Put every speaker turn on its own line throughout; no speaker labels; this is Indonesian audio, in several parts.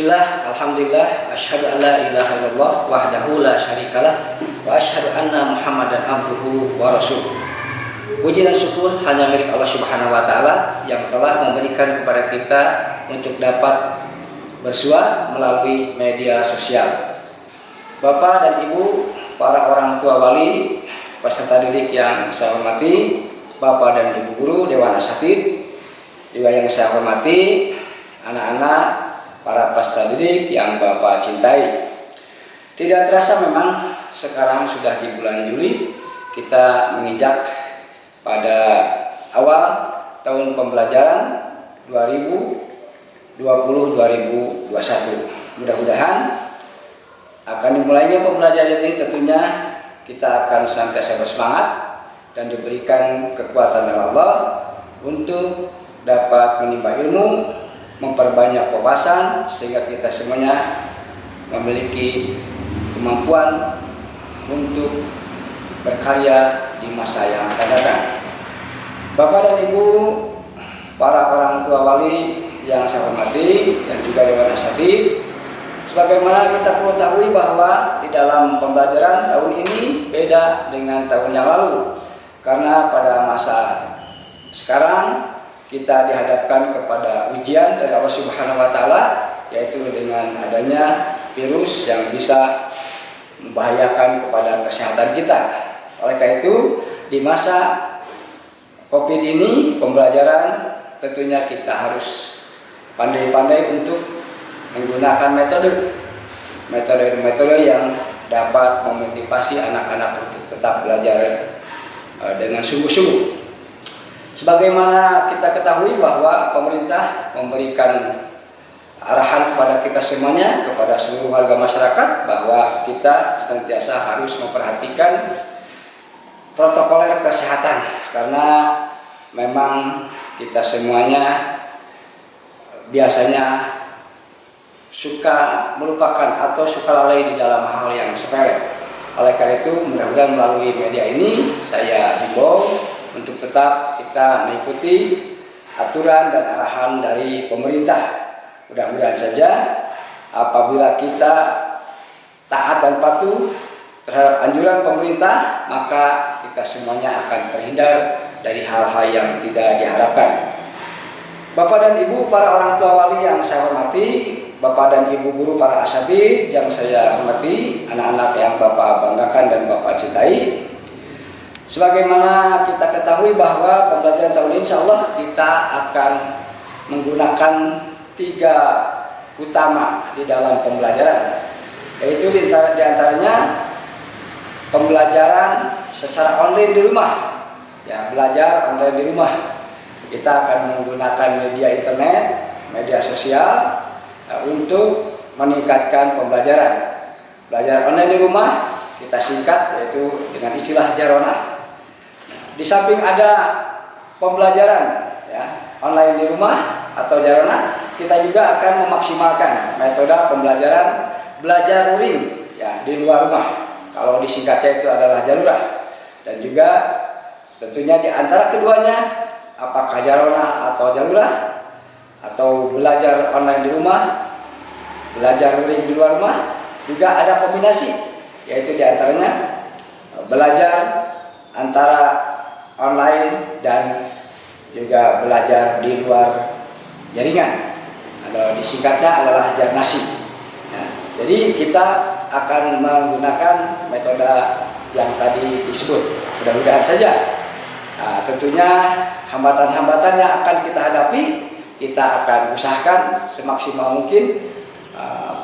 Bismillah, alhamdulillah, asyhadu an la ilaha illallah wahdahu la syarikalah wa asyhadu anna Muhammadan abduhu wa rasuluh. Puji dan syukur hanya milik Allah Subhanahu wa taala yang telah memberikan kepada kita untuk dapat bersua melalui media sosial. Bapak dan Ibu, para orang tua wali, peserta didik yang saya hormati, Bapak dan Ibu guru Dewan Asatid, juga yang saya hormati anak-anak para peserta didik yang Bapak cintai. Tidak terasa memang sekarang sudah di bulan Juli, kita menginjak pada awal tahun pembelajaran 2020-2021. Mudah-mudahan akan dimulainya pembelajaran ini tentunya kita akan senantiasa bersemangat dan diberikan kekuatan oleh Allah untuk dapat menimba ilmu, memperbanyak wawasan sehingga kita semuanya memiliki kemampuan untuk berkarya di masa yang akan datang. Bapak dan Ibu, para orang tua wali yang saya hormati dan juga Dewan Asatid, sebagaimana kita ketahui bahwa di dalam pembelajaran tahun ini beda dengan tahun yang lalu, karena pada masa sekarang kita dihadapkan kepada ujian dari Allah Subhanahu wa taala, yaitu dengan adanya virus yang bisa membahayakan kepada kesehatan kita. Oleh karena itu, di masa Covid ini pembelajaran tentunya kita harus pandai-pandai untuk menggunakan metode yang dapat memotivasi anak-anak untuk tetap belajar dengan sungguh-sungguh. Sebagaimana kita ketahui bahwa pemerintah memberikan arahan kepada kita semuanya, kepada seluruh warga masyarakat, bahwa kita senantiasa harus memperhatikan protokoler kesehatan, karena memang kita semuanya biasanya suka melupakan atau suka lalai di dalam hal yang sepele. Oleh karena itu, mudah-mudahan melalui media ini saya himbau untuk tetap kita mengikuti aturan dan arahan dari pemerintah. Mudah-mudahan saja apabila kita taat dan patuh terhadap anjuran pemerintah, maka kita semuanya akan terhindar dari hal-hal yang tidak diharapkan. Bapak dan Ibu, para orang tua wali yang saya hormati, Bapak dan Ibu guru para asatid yang saya hormati, anak-anak yang Bapak banggakan dan Bapak cintai. Sebagaimana kita ketahui bahwa pembelajaran tahun ini insya Allah kita akan menggunakan 3 utama di dalam pembelajaran, yaitu diantaranya pembelajaran secara online di rumah, ya, belajar online di rumah. Kita akan menggunakan media internet, media sosial untuk meningkatkan pembelajaran. Belajar online di rumah kita singkat yaitu dengan istilah Jarona. Di samping ada pembelajaran ya, online di rumah atau Jarona, kita juga akan memaksimalkan metode pembelajaran belajar luring ya, di luar rumah. Kalau disingkatnya itu adalah Jarurah. Dan juga tentunya di antara keduanya, apakah Jarona atau Jarurah atau belajar online di rumah, belajar luring di luar rumah, juga ada kombinasi, yaitu di antaranya belajar antara online dan juga belajar di luar jaringan, atau disingkatnya adalah Jarnasi. Nah, jadi kita akan menggunakan metode yang tadi disebut. Mudah-mudahan saja. Nah, tentunya hambatan-hambatan yang akan kita hadapi, kita akan usahakan semaksimal mungkin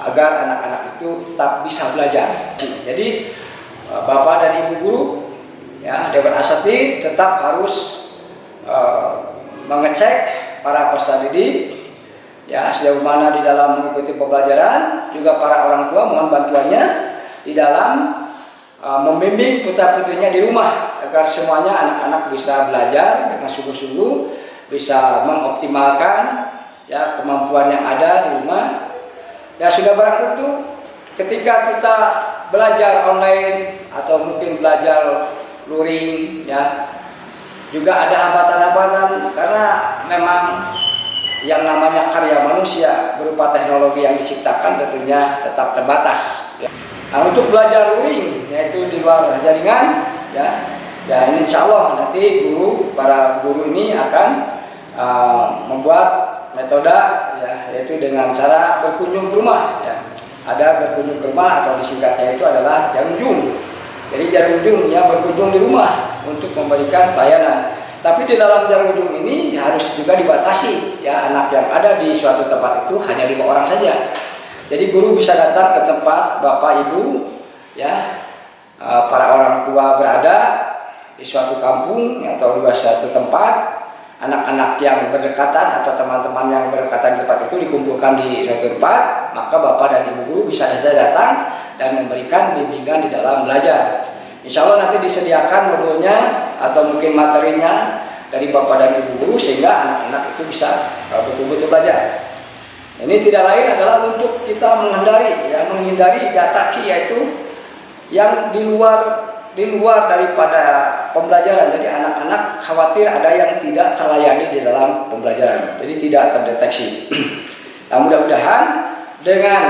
agar anak-anak itu tetap bisa belajar. Jadi Bapak dan Ibu guru ya, Dewan Asatid tetap harus mengecek para peserta didik ya, sejauh mana di dalam mengikuti pembelajaran. Juga para orang tua mohon bantuannya di dalam membimbing putra-putrinya di rumah agar semuanya anak-anak bisa belajar dengan sungguh-sungguh, bisa mengoptimalkan ya kemampuan yang ada di rumah. Ya, sudah barang tentu ketika kita belajar online atau mungkin belajar luring ya, juga ada hambatan-hambatan karena memang yang namanya karya manusia berupa teknologi yang diciptakan tentunya tetap terbatas. Nah, untuk belajar luring yaitu di luar jaringan, ya ini insya Allah nanti para guru ini akan membuat metode yaitu dengan cara berkunjung ke rumah. Ada berkunjung ke rumah atau disingkatnya itu adalah jarunjung. Jadi jarunjung berkunjung di rumah untuk memberikan pelayanan. Tapi di dalam jarunjung ini harus juga dibatasi, anak yang ada di suatu tempat itu hanya 5 orang saja. Jadi guru bisa datang ke tempat bapak ibu, para orang tua berada di suatu kampung atau di suatu tempat. Anak-anak yang berdekatan atau teman-teman yang berdekatan di tempat itu dikumpulkan di suatu tempat, maka bapak dan ibu guru bisa saja datang dan memberikan bimbingan di dalam belajar. Insya Allah nanti disediakan modulnya atau mungkin materinya dari bapak dan ibu guru sehingga anak-anak itu bisa betul-betul belajar. Ini tidak lain adalah untuk kita menghindari distraksi, yaitu yang di luar daripada pembelajaran. Jadi anak-anak khawatir ada yang tidak terlayani di dalam pembelajaran, jadi tidak terdeteksi. Nah, mudah-mudahan dengan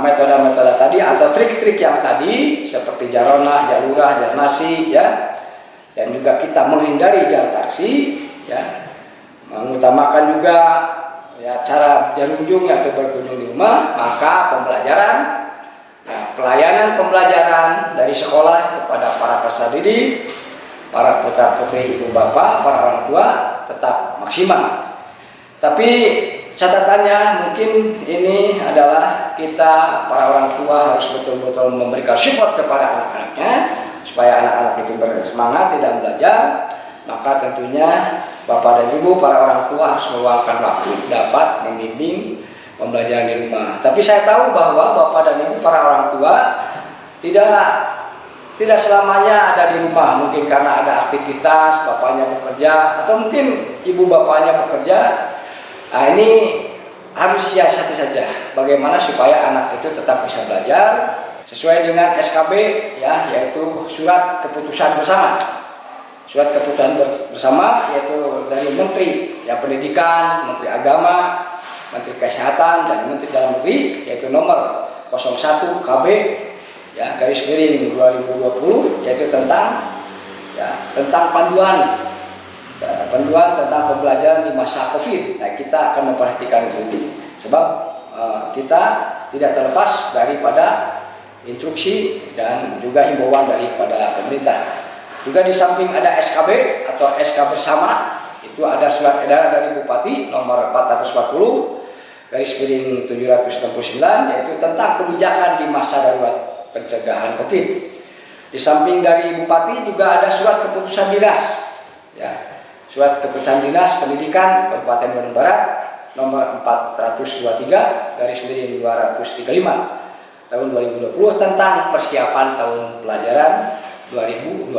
metode-metode tadi atau trik-trik yang tadi seperti jaronah, jalurah, jarnasi, dan juga kita menghindari distraksi, mengutamakan juga cara jarunjung atau berkunjung di rumah, maka pembelajaran, pelayanan pembelajaran dari sekolah kepada para peserta didik, para putra-putri ibu bapak, para orang tua tetap maksimal. Tapi catatannya mungkin ini adalah kita para orang tua harus betul-betul memberikan support kepada anak-anaknya supaya anak-anak itu bersemangat tidak belajar. Maka tentunya bapak dan ibu para orang tua harus meluangkan waktu dapat membimbing pembelajaran di rumah. Tapi saya tahu bahwa bapak dan ibu para orang tua tidak selamanya ada di rumah, mungkin karena ada aktivitas, bapaknya bekerja atau mungkin ibu bapaknya bekerja. Nah, ini harus siasati saja bagaimana supaya anak itu tetap bisa belajar sesuai dengan SKB, yaitu surat keputusan bersama. Surat keputusan bersama yaitu dari Menteri Pendidikan, Menteri Agama, Menteri Kesehatan, dan Menteri Dalam Negeri, yaitu nomor 01 KB garis miring 2020, yaitu tentang panduan tentang pembelajaran di masa COVID. Nah, kita akan memperhatikan di sini sebab kita tidak terlepas daripada instruksi dan juga himbauan daripada pemerintah. Juga di samping ada SKB atau SK bersama, itu ada surat edaran dari Bupati nomor 440 garis miring 769, yaitu tentang kebijakan di masa darurat pencegahan COVID. Di samping dari Bupati juga ada surat keputusan dinas, surat keputusan dinas pendidikan Kabupaten Bandung Barat nomor 423 garis miring 235 tahun 2020 tentang persiapan tahun pelajaran 2020.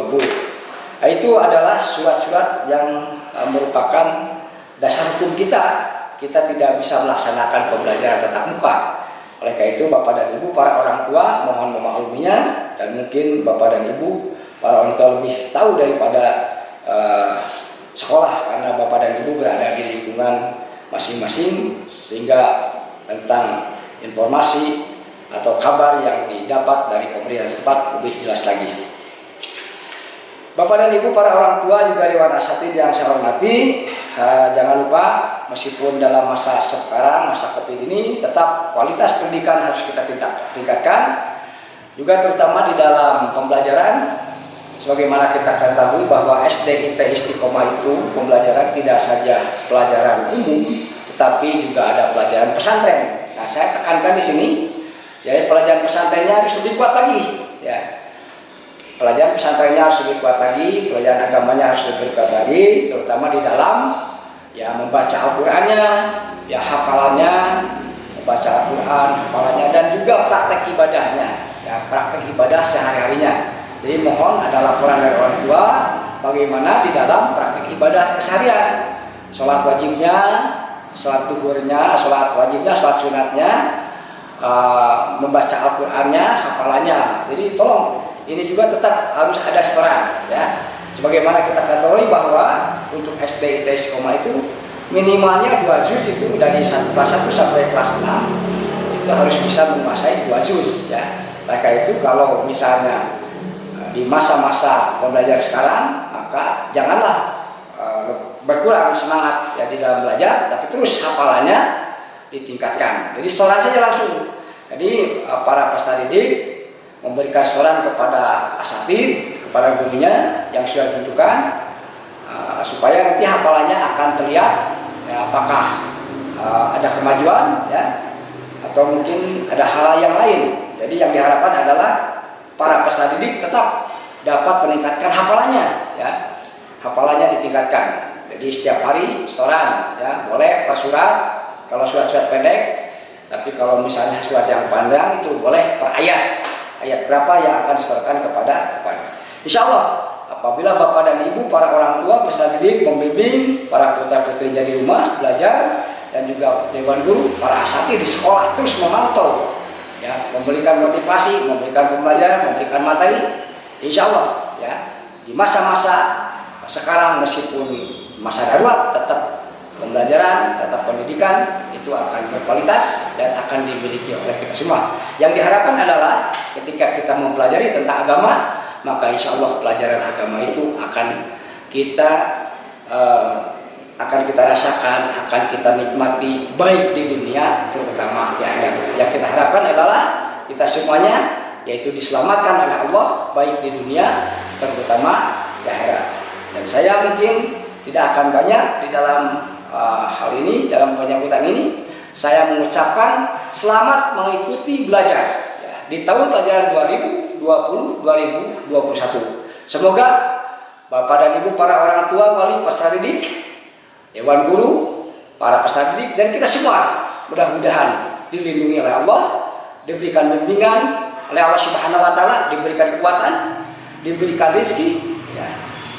Nah, itu adalah surat-surat yang merupakan dasar hukum kita. Kita tidak bisa melaksanakan pembelajaran tatap muka. Oleh karena itu, Bapak dan Ibu para orang tua mohon memakluminya, dan mungkin Bapak dan Ibu para orang tua lebih tahu daripada sekolah karena Bapak dan Ibu berada di lingkungan masing-masing, sehingga tentang informasi atau kabar yang didapat dari pemerintah setempat lebih jelas lagi. Bapak dan Ibu para orang tua juga Dewan Asatidz yang saya hormati, jangan lupa meskipun dalam masa sekarang, masa COVID ini, tetap kualitas pendidikan harus kita tingkatkan, juga terutama di dalam pembelajaran. Sebagaimana kita ketahui bahwa SD IT Istiqomah itu pembelajaran tidak saja pelajaran umum, tetapi juga ada pelajaran pesantren. Nah, saya tekankan di sini, jadi pelajaran pesantrennya harus lebih kuat lagi, Pelajaran pesantrennya harus lebih kuat lagi, pelajaran agamanya harus lebih kuat lagi, terutama di dalam membaca Al-Qur'annya, hafalannya, membaca Al-Qur'an, hafalannya, dan juga praktek ibadahnya, praktek ibadah sehari-harinya. Jadi mohon ada laporan dari orang tua bagaimana di dalam praktek ibadah keseharian, sholat wajibnya, sholat duhurnya, sholat wajibnya, sholat sunatnya, membaca Al-Qur'annya, hafalannya. Jadi tolong ini juga tetap harus ada setoran, Sebagaimana kita ketahui bahwa untuk SD IT Istiqomah itu minimalnya 2 juz itu dari kelas 1 sampai kelas 6 itu harus bisa menguasai 2 juz ya. Maka itu kalau misalnya di masa-masa pembelajaran sekarang, maka janganlah berkurang semangat ya di dalam belajar, tapi terus hafalannya ditingkatkan. Jadi setoran saja langsung. Jadi para peserta didik memberikan setoran kepada asatid, kepada gurunya yang sudah ditentukan, supaya nanti hafalannya akan terlihat ya, apakah ada kemajuan ya, atau mungkin ada hal yang lain. Jadi yang diharapkan adalah para peserta didik tetap dapat meningkatkan hafalannya ya, hafalannya ditingkatkan. Jadi setiap hari setoran ya, boleh per surat kalau surat-surat pendek, tapi kalau misalnya surat yang panjang itu boleh per ayat, ayat berapa yang akan disetorkan kepada. Insya Allah apabila bapak dan ibu para orang tua peserta didik membimbing para putra putrinya di rumah belajar, dan juga dewan guru, para asatidz di sekolah terus memantau ya, memberikan motivasi, memberikan pembelajaran, memberikan materi, insya Allah ya di masa-masa sekarang meskipun masa darurat, tetap pembelajaran, tetap pendidikan itu akan berkualitas dan akan dimiliki oleh kita semua. Yang diharapkan adalah ketika kita mempelajari tentang agama, maka insya Allah pelajaran agama itu akan kita rasakan, akan kita nikmati baik di dunia terutama di akhirat. Yang kita harapkan adalah kita semuanya yaitu diselamatkan oleh Allah baik di dunia terutama di akhirat. Dan saya mungkin tidak akan banyak di dalam hal ini, dalam penyambutan ini. Saya mengucapkan selamat mengikuti belajar ya, di tahun pelajaran 2020-2021. Semoga Bapak dan Ibu para orang tua, wali, peserta didik, dewan guru, para peserta didik, dan kita semua mudah-mudahan dilindungi oleh Allah, diberikan bimbingan oleh Allah Subhanahu wa Ta'ala, diberikan kekuatan, diberikan rezeki ya,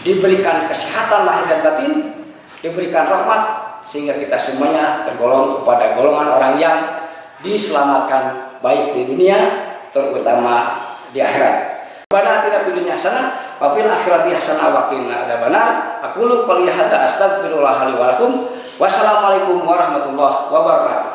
diberikan kesehatan lahir dan batin, diberikan rahmat, sehingga kita semuanya tergolong kepada golongan orang yang diselamatkan baik di dunia terutama di akhirat. Rabbana atina fid dunya hasanah wa fil akhirati hasanah wa qina adzabannar. Aqulu qouli hadza astaghfirullah li wa lakum. Wassalamualaikum warahmatullahi wabarakatuh.